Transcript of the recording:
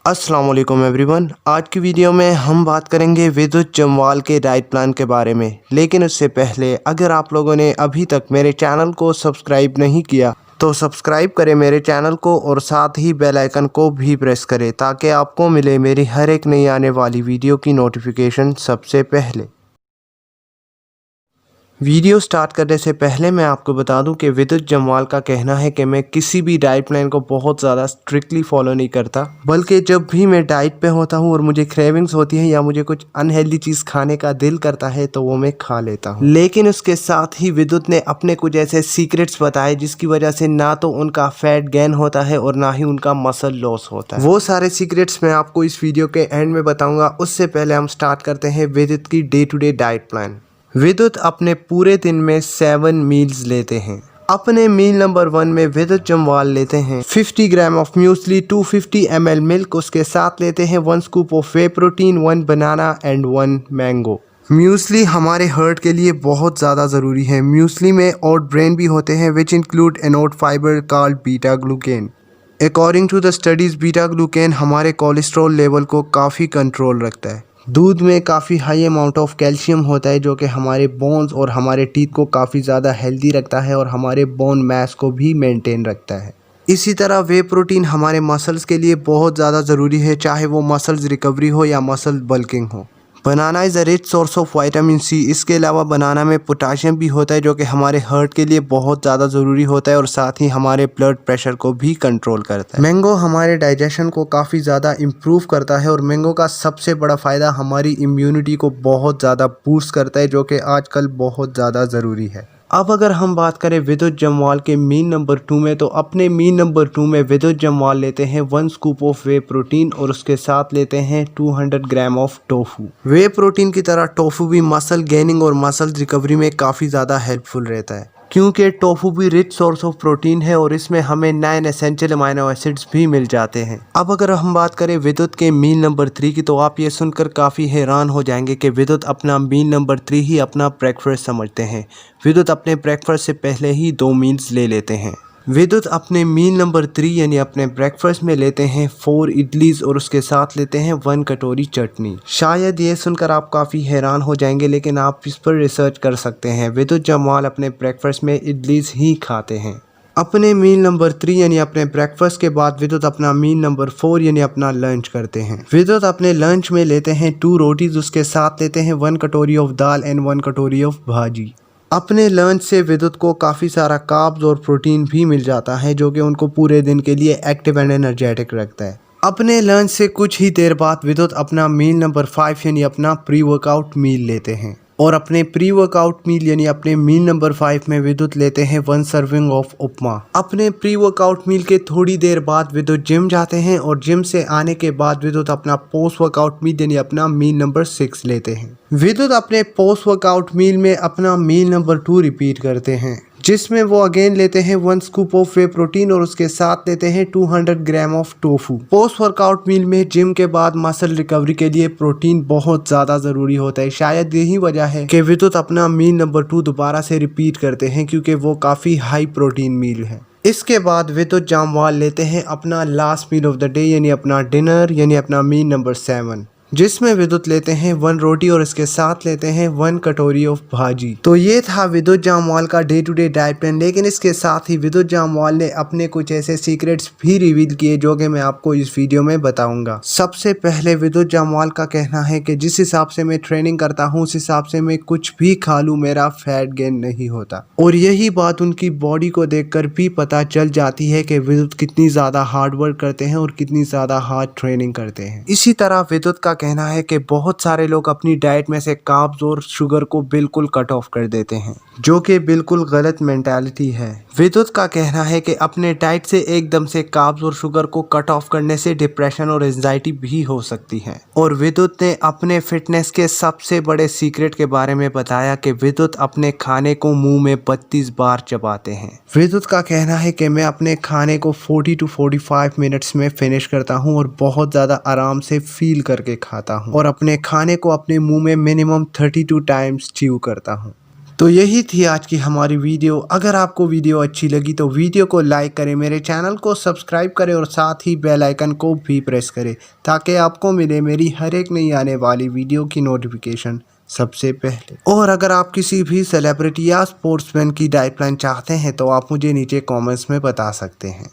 अस्सलाम वालेकुम एवरीवन। आज की वीडियो में हम बात करेंगे विद्युत जम्वाल के डाइट प्लान के बारे में। लेकिन उससे पहले अगर आप लोगों ने अभी तक मेरे चैनल को सब्सक्राइब नहीं किया तो सब्सक्राइब करें मेरे चैनल को और साथ ही बेल आइकन को भी प्रेस करें ताकि आपको मिले मेरी हर एक नई आने वाली वीडियो की नोटिफिकेशन सबसे पहले। वीडियो स्टार्ट करने से पहले मैं आपको बता दूं कि विद्युत जम्वाल का कहना है कि मैं किसी भी डाइट प्लान को बहुत ज़्यादा स्ट्रिक्टली फॉलो नहीं करता, बल्कि जब भी मैं डाइट पे होता हूं और मुझे क्रेविंग्स होती है या मुझे कुछ अनहेल्दी चीज़ खाने का दिल करता है तो वो मैं खा लेता हूं। लेकिन उसके साथ ही विद्युत ने अपने कुछ ऐसे सीक्रेट्स बताए जिसकी वजह से ना तो उनका फैट गेन होता है और ना ही उनका मसल लॉस होता है। वो सारे सीक्रेट्स मैं आपको इस वीडियो के एंड में बताऊँगा। उससे पहले हम स्टार्ट करते हैं विद्युत की day to day diet plan. Vidyut अपने पूरे दिन में 7 मील्स लेते हैं। अपने मील नंबर 1 में विद्युत जम्वाल लेते हैं 50 gram of muesli, 250 ml milk, उसके साथ लेते हैं 1 scoop of way protein, 1 banana and 1 mango. Muesli हमारे हार्ट के लिए बहुत ज़्यादा ज़रूरी है। म्यूसली में ओट ब्रेन भी होते हैं which include an oat fiber called beta glucan. According to the studies beta glucan हमारे कोलेस्ट्रॉल लेवल को काफ़ी कंट्रोल रखता है। दूध में काफ़ी हाई अमाउंट ऑफ कैल्शियम होता है जो कि हमारे बोन्स और हमारे टीथ को काफ़ी ज़्यादा हेल्दी रखता है और हमारे बोन मैस को भी मेंटेन रखता है। इसी तरह वे प्रोटीन हमारे मसल्स के लिए बहुत ज़्यादा ज़रूरी है, चाहे वो मसल्स रिकवरी हो या मसल बल्किंग हो। Banana is a rich source of vitamin C. इसके अलावा बनाना में पोटाशियम भी होता है जो कि हमारे हार्ट के लिए बहुत ज़्यादा ज़रूरी होता है और साथ ही हमारे ब्लड प्रेशर को भी कंट्रोल करता है। मैंगो हमारे डाइजेशन को काफ़ी ज़्यादा इम्प्रूव करता है और मैंगो का सबसे बड़ा फ़ायदा हमारी इम्यूनिटी को बहुत ज़्यादा बूस्ट करता है जो कि आजकल बहुत ज़्यादा ज़रूरी है। अब अगर हम बात करें विद्युत जम्वाल के मील नंबर 2 में, तो अपने मील नंबर 2 में विद्युत जम्वाल लेते हैं 1 स्कूप ऑफ वे प्रोटीन और उसके साथ लेते हैं 200 gram of tofu. Way protein की तरह टोफू भी मसल गेनिंग और मसल रिकवरी में काफ़ी ज़्यादा हेल्पफुल रहता है क्योंकि टोफू भी रिच सोर्स ऑफ प्रोटीन है और इसमें हमें 9 एसेंशियल अमाइनो एसिड्स भी मिल जाते हैं। अब अगर हम बात करें विद्युत के मील नंबर 3 की, तो आप ये सुनकर काफ़ी हैरान हो जाएंगे कि विद्युत अपना मील नंबर 3 ही अपना ब्रेकफास्ट समझते हैं। विद्युत अपने ब्रेकफास्ट से पहले ही 2 मील्स ले लेते हैं। विद्युत अपने मील नंबर 3 यानी अपने ब्रेकफास्ट में लेते हैं 4 इडलीज और उसके साथ लेते हैं 1 कटोरी चटनी। शायद ये सुनकर आप काफ़ी हैरान हो जाएंगे, लेकिन आप इस पर रिसर्च कर सकते हैं। विद्युत जम्वाल अपने ब्रेकफास्ट में इडलीज ही खाते हैं। अपने मील नंबर 3 यानी अपने ब्रेकफास्ट के बाद विद्युत अपना मील नंबर 4 यानी अपना लंच करते हैं। विद्युत अपने लंच में लेते हैं 2 रोटीज, उसके साथ लेते हैं 1 कटोरी ऑफ दाल एंड 1 कटोरी ऑफ भाजी। अपने लंच से विद्युत को काफ़ी सारा कार्ब्स और प्रोटीन भी मिल जाता है जो कि उनको पूरे दिन के लिए एक्टिव एंड एनर्जेटिक रखता है। अपने लंच से कुछ ही देर बाद विद्युत अपना मील नंबर 5 यानी अपना प्री वर्कआउट मील लेते हैं और अपने प्री वर्कआउट मील यानी अपने मील नंबर 5 में विद्युत लेते हैं 1 सर्विंग ऑफ उपमा। अपने प्री वर्कआउट मील के थोड़ी देर बाद विद्युत जिम जाते हैं और जिम से आने के बाद विद्युत अपना पोस्ट वर्कआउट मील यानी अपना मील नंबर 6 लेते हैं। विद्युत अपने पोस्ट वर्कआउट मील में अपना मील नंबर 2 रिपीट करते हैं जिसमें वो अगेन लेते हैं 1 स्कूप ऑफ वे प्रोटीन और उसके साथ लेते हैं 200 gram of tofu. Post workout meal में जिम के बाद मसल रिकवरी के लिए प्रोटीन बहुत ज़्यादा ज़रूरी होता है। शायद यही वजह है कि विद्युत अपना मील नंबर 2 दोबारा से रिपीट करते हैं क्योंकि वो काफ़ी हाई प्रोटीन मील है। इसके बाद विद्युत जम्वाल लेते हैं अपना last meal of the day यानी अपना डिनर यानी अपना मील नंबर 7 जिसमें विद्युत लेते हैं 1 रोटी और इसके साथ लेते हैं 1 कटोरी ऑफ भाजी। तो ये था विद्युत जम्वाल का day to day diet plan. लेकिन इसके साथ ही विद्युत जम्वाल ने अपने कुछ ऐसे सीक्रेट्स भी रिवील किए जो कि मैं आपको इस वीडियो में बताऊंगा। सबसे पहले विद्युत जम्वाल का कहना है कि जिस हिसाब से मैं ट्रेनिंग करता हूँ उस हिसाब से मैं कुछ भी खा लूँ मेरा फैट गेन नहीं होता और यही बात उनकी बॉडी को देखकर भी पता चल जाती है कि विद्युत कितनी ज़्यादा हार्ड वर्क करते हैं और कितनी ज़्यादा हार्ड ट्रेनिंग करते हैं। इसी तरह विद्युत का कहना है कि बहुत सारे लोग अपनी डाइट में से कार्ब्स और शुगर को बिल्कुल कट ऑफ कर देते हैं जो कि बिल्कुल गलत मेंटालिटी है। विद्युत का कहना है कि अपने डाइट से एकदम से कार्ब्स और शुगर को कट ऑफ करने से डिप्रेशन और एंजाइटी भी हो सकती है। और विद्युत ने अपने फिटनेस के सबसे बड़े सीक्रेट के बारे में बताया कि विद्युत अपने खाने को मुंह में 32 बार चबाते हैं। विद्युत का कहना है कि मैं अपने खाने को 40 to 45 मिनट्स में फिनिश करता हूँ और बहुत ज़्यादा आराम से फील करके खाता हूँ और अपने खाने को अपने मुंह में मिनिमम 32 टाइम्स च्यू करता हूँ। तो यही थी आज की हमारी वीडियो। अगर आपको वीडियो अच्छी लगी तो वीडियो को लाइक करें, मेरे चैनल को सब्सक्राइब करें और साथ ही बेल आइकन को भी प्रेस करें ताकि आपको मिले मेरी हर एक नई आने वाली वीडियो की नोटिफिकेशन सबसे पहले। और अगर आप किसी भी सेलिब्रिटी या स्पोर्ट्समैन की डाइट प्लान चाहते हैं तो आप मुझे नीचे कमेंट्स में बता सकते हैं।